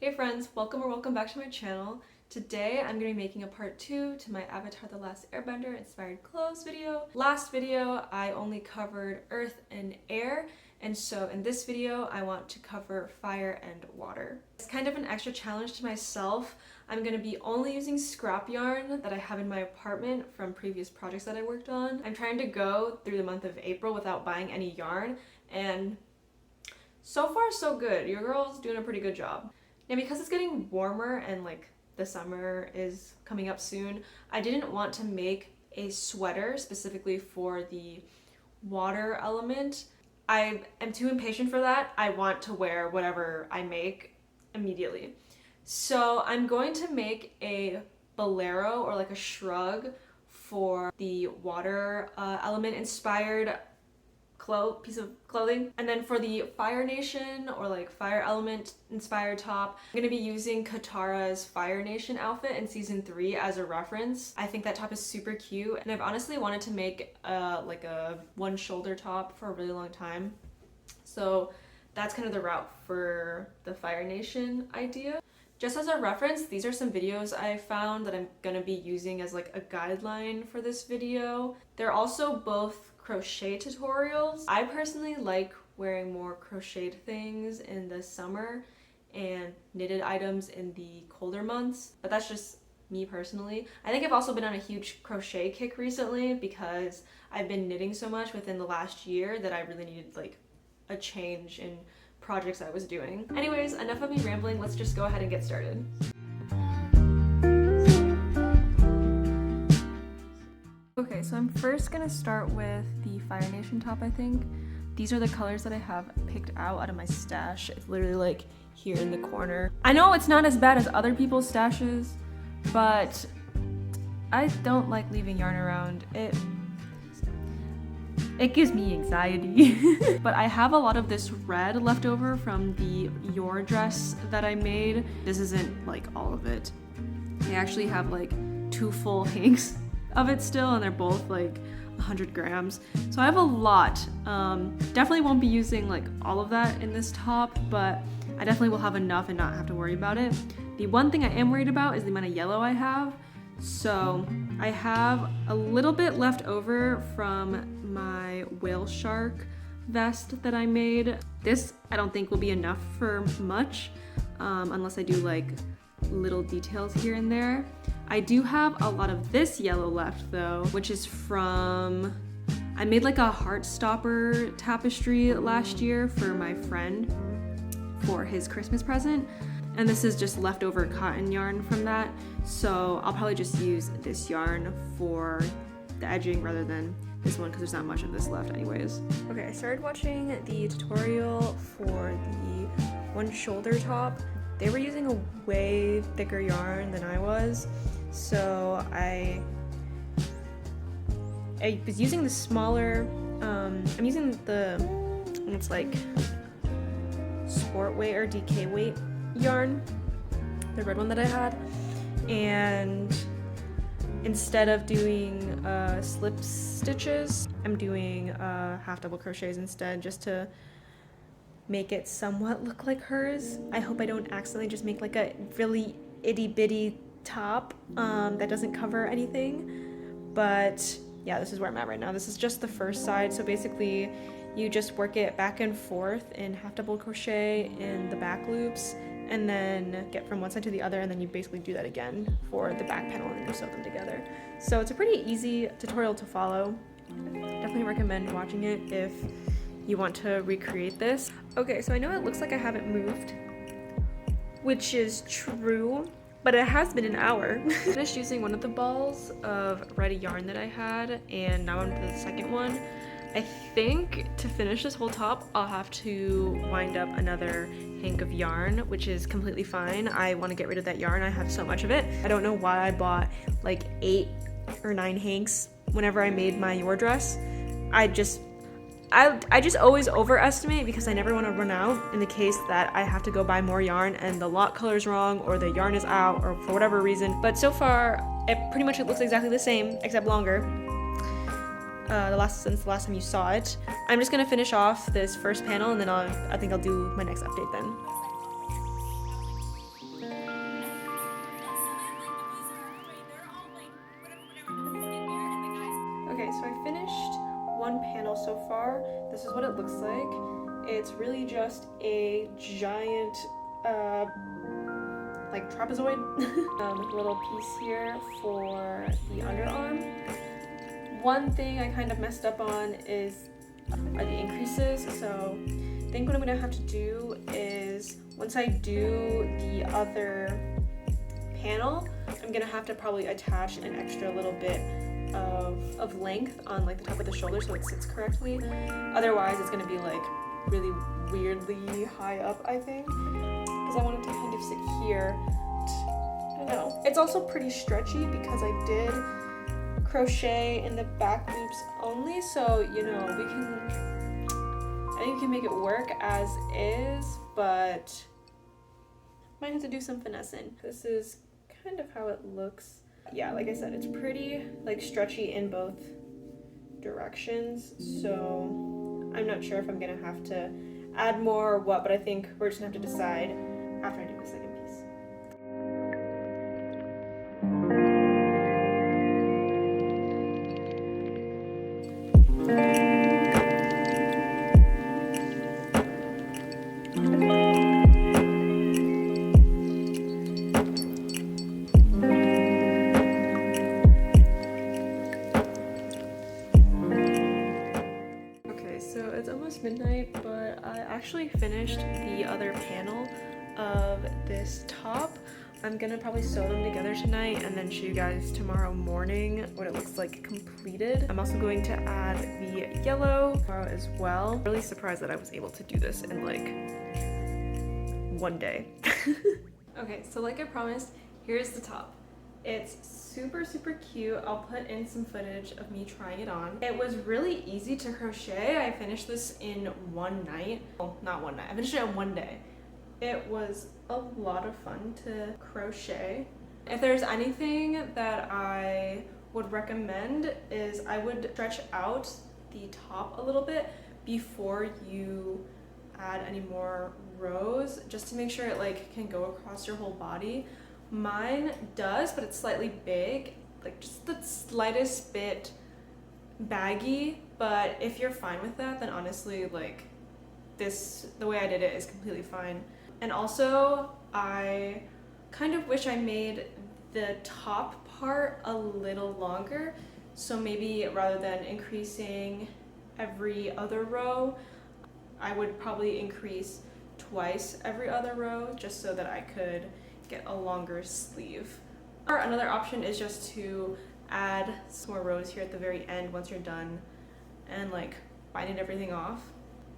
Hey friends, welcome or welcome back to my channel. Today I'm going to be making a part 2 to my Avatar the Last Airbender inspired clothes video. Last video I only covered earth and air, and so in this video I want to cover fire and water. It's kind of an extra challenge to myself. I'm going to be only using scrap yarn that I have in my apartment from previous projects that I worked on. I'm trying to go through the month of April without buying any yarn, and so far so good. Your girl's doing a pretty good job. Now, because it's getting warmer and like the summer is coming up soon, I didn't want to make a sweater specifically for the water element. I am too impatient for that. I want to wear whatever I make immediately. So I'm going to make a bolero or like a shrug for the water element inspired piece of clothing. And then for the Fire Nation or like Fire Element inspired top, I'm gonna be using Katara's Fire Nation outfit in season 3 as a reference. I think that top is super cute, and I've honestly wanted to make like a one shoulder top for a really long time. So that's kind of the route for the Fire Nation idea. Just as a reference, these are some videos I found that I'm gonna be using as like a guideline for this video. They're also both crochet tutorials. I personally like wearing more crocheted things in the summer and knitted items in the colder months, but that's just me personally. I think I've also been on a huge crochet kick recently because I've been knitting so much within the last year that I really needed like a change in projects I was doing. Anyways, enough of me rambling, let's just go ahead and get started. Okay, so I'm first gonna start with the Fire Nation top, I think. These are the colors that I have picked out of my stash. It's literally like here in the corner. I know it's not as bad as other people's stashes, but I don't like leaving yarn around. It gives me anxiety. But I have a lot of this red left over from the Your dress that I made. This isn't like all of it. I actually have like 2 full hanks of it still, and they're both like 100 grams. So I have a lot. Definitely won't be using like all of that in this top, but I definitely will have enough and not have to worry about it. The one thing I am worried about is the amount of yellow I have. So I have a little bit left over from my whale shark vest that I made. This I don't think will be enough for much, unless I do like little details here and there. I do have a lot of this yellow left though, which is from, I made like a heart stopper tapestry last year for my friend for his Christmas present. And this is just leftover cotton yarn from that. So I'll probably just use this yarn for the edging rather than this one because there's not much of this left anyways. Okay, I started watching the tutorial for the one shoulder top. They were using a way thicker yarn than I was. So I was using the smaller, I'm using it's like sport weight or DK weight yarn, the red one that I had, and instead of doing slip stitches, I'm doing half double crochets instead, just to make it somewhat look like hers. I hope I don't accidentally just make like a really itty bitty top that doesn't cover anything. But yeah, this is where I'm at right now. This is just the first side, so basically you just work it back and forth in half double crochet in the back loops and then get from one side to the other, and then you basically do that again for the back panel and then you sew them together. So it's a pretty easy tutorial to follow. Definitely recommend watching it if you want to recreate this. Okay, so I know it looks like I haven't moved, which is true, but it has been an hour. I finished using one of the balls of red yarn that I had, and now I'm to the second one. I think to finish this whole top, I'll have to wind up another hank of yarn, which is completely fine. I want to get rid of that yarn. I have so much of it. I don't know why I bought like 8 or 9 hanks whenever I made my Your dress. I just always overestimate because I never want to run out in the case that I have to go buy more yarn and the lot color's wrong or the yarn is out or for whatever reason. But so far, it looks exactly the same except longer. Since the last time you saw it. I'm just gonna finish off this first panel and then I think I'll do my next update then. one panel so far. This is what it looks like. It's really just a giant like trapezoid little piece here for the underarm. One thing I kind of messed up on is are the increases, so I think what I'm gonna have to do is once I do the other panel, I'm gonna have to probably attach an extra little bit of length on like the top of the shoulder so it sits correctly. Otherwise it's gonna be like really weirdly high up, I think, because I want it to kind of sit here. I don't know. It's also pretty stretchy because I did crochet in the back loops only, so you know I think we can make it work as is, but might have to do some finessing. This is kind of how it looks. Yeah, like I said, it's pretty like stretchy in both directions, so I'm not sure if I'm gonna have to add more or what, but I think we're just gonna have to decide after I do the second piece. Midnight, but I actually finished the other panel of this top. I'm gonna probably sew them together tonight and then show you guys tomorrow morning what it looks like completed. I'm also going to add the yellow tomorrow as well. I'm really surprised that I was able to do this in like one day. Okay, so like I promised, here's the top. It's super cute. I'll put in some footage of me trying it on. It was really easy to crochet. I finished this in one night. Well, not one night. I finished it in one day. It was a lot of fun to crochet. If there's anything that I would recommend is I would stretch out the top a little bit before you add any more rows, just to make sure it like can go across your whole body. Mine does, but it's slightly big, like just the slightest bit baggy, but if you're fine with that, then honestly, like the way I did it is completely fine. And also, I kind of wish I made the top part a little longer, so maybe rather than increasing every other row, I would probably increase twice every other row, just so that I could get a longer sleeve. Or another option is just to add some more rows here at the very end once you're done and like binding everything off.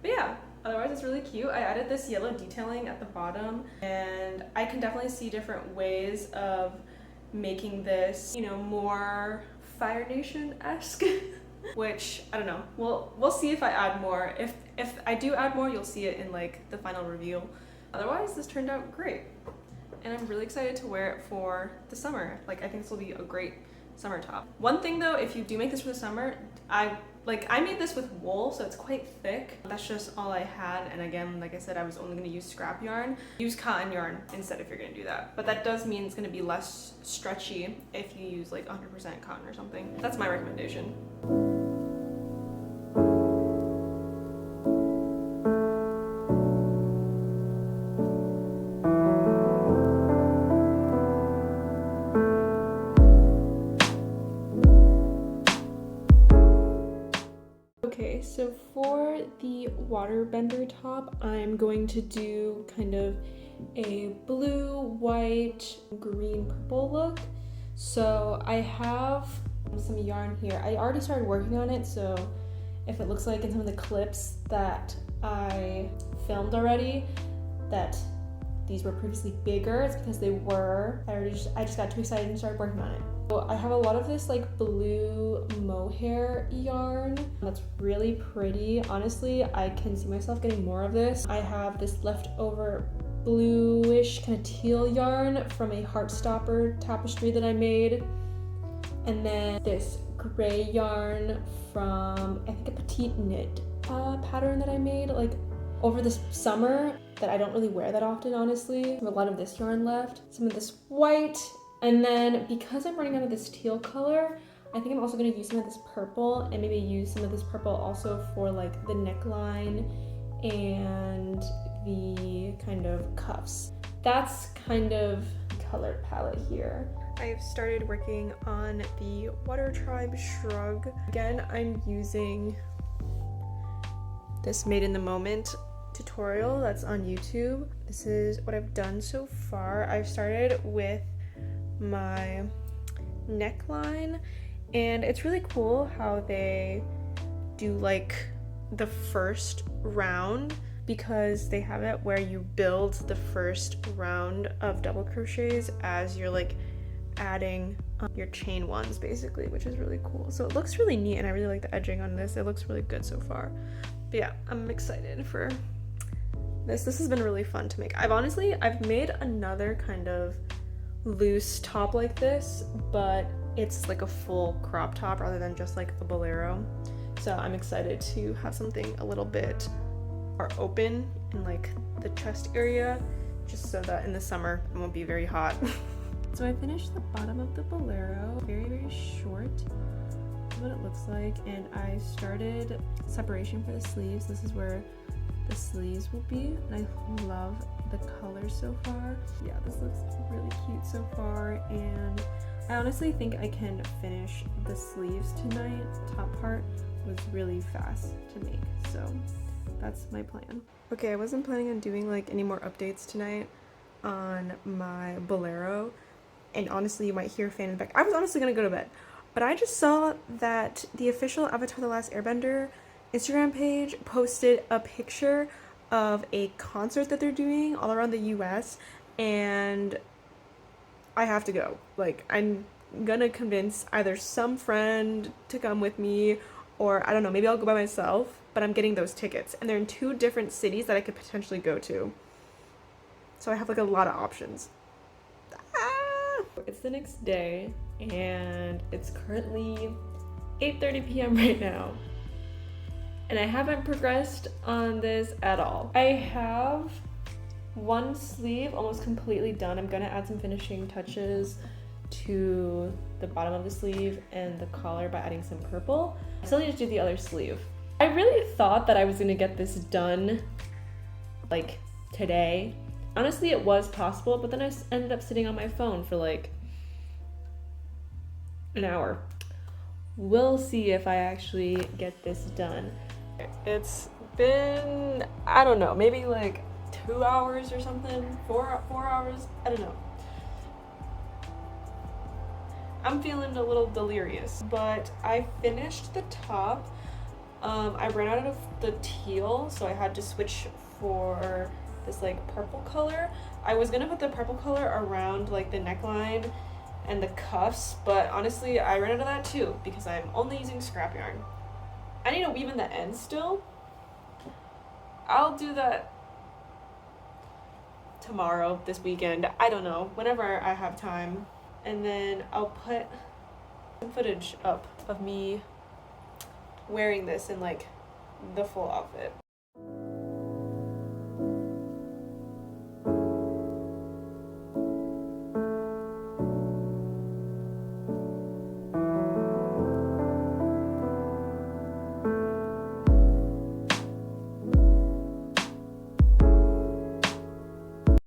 But yeah, otherwise it's really cute. I added this yellow detailing at the bottom, and I can definitely see different ways of making this, you know, more Fire Nation-esque. Which I don't know. We'll see if I add more. If I do add more, you'll see it in like the final review. Otherwise, this turned out great. And I'm really excited to wear it for the summer. Like, I think this will be a great summer top. One thing though, if you do make this for the summer, I made this with wool, so it's quite thick. That's just all I had, and again, like I said, I was only gonna use scrap yarn. Use cotton yarn instead if you're gonna do that. But that does mean it's gonna be less stretchy if you use like 100% cotton or something. That's my recommendation. Okay, so for the waterbender top, I'm going to do kind of a blue, white, green, purple look. So I have some yarn here. I already started working on it, so if it looks like in some of the clips that I filmed already that these were previously bigger, it's because they were. I just got too excited and started working on it. So I have a lot of this like blue mohair yarn that's really pretty. Honestly, I can see myself getting more of this. I have this leftover bluish kind of teal yarn from a Heartstopper tapestry that I made. And then this gray yarn from, I think, a petite knit pattern that I made like over this summer that I don't really wear that often, honestly. I have a lot of this yarn left. Some of this white. And then because I'm running out of this teal color, I think I'm also going to use some of this purple and maybe use some of this purple also for like the neckline and the kind of cuffs. That's kind of color palette here. I've started working on the Water Tribe shrug. Again, I'm using this Made in the Moment tutorial that's on YouTube. This is what I've done so far. I've started with my neckline, and it's really cool how they do like the first round, because they have it where you build the first round of double crochets as you're like adding your chain ones basically, which is really cool. So it looks really neat, and I really like the edging on this. It looks really good so far. But yeah, I'm excited for this. This has been really fun to make. I've made another kind of loose top like this, but it's like a full crop top rather than just like a bolero. So I'm excited to have something a little bit more open in like the chest area, just so that in the summer it won't be very hot. So I finished the bottom of the bolero, very short. This is what it looks like, and I started separation for the sleeves. This is where the sleeves will be, and I love the color so far. Yeah, this looks really cute so far, and I honestly think I can finish the sleeves tonight. The top part was really fast to make, so that's my plan. Okay, I wasn't planning on doing like any more updates tonight on my bolero, and honestly you might hear a fan in the back. I was honestly gonna go to bed, but I just saw that the official Avatar the Last Airbender Instagram page posted a picture of a concert that they're doing all around the US, and I have to go. Like, I'm gonna convince either some friend to come with me, or I don't know, maybe I'll go by myself, but I'm getting those tickets, and they're in 2 different cities that I could potentially go to. So I have like a lot of options. It's the next day, and it's currently 8:30 p.m. right now. And I haven't progressed on this at all. I have one sleeve almost completely done. I'm gonna add some finishing touches to the bottom of the sleeve and the collar by adding some purple. I still need to do the other sleeve. I really thought that I was gonna get this done like today. Honestly, it was possible, but then I ended up sitting on my phone for like an hour. We'll see if I actually get this done. It's been, I don't know, maybe like 2 hours or something, 4 hours, I don't know. I'm feeling a little delirious, but I finished the top. I ran out of the teal, so I had to switch for this like purple color. I was gonna put the purple color around like the neckline and the cuffs, but honestly I ran out of that too because I'm only using scrap yarn. I need to weave in the ends still. I'll do that tomorrow, this weekend, I don't know, whenever I have time. And then I'll put some footage up of me wearing this in like the full outfit.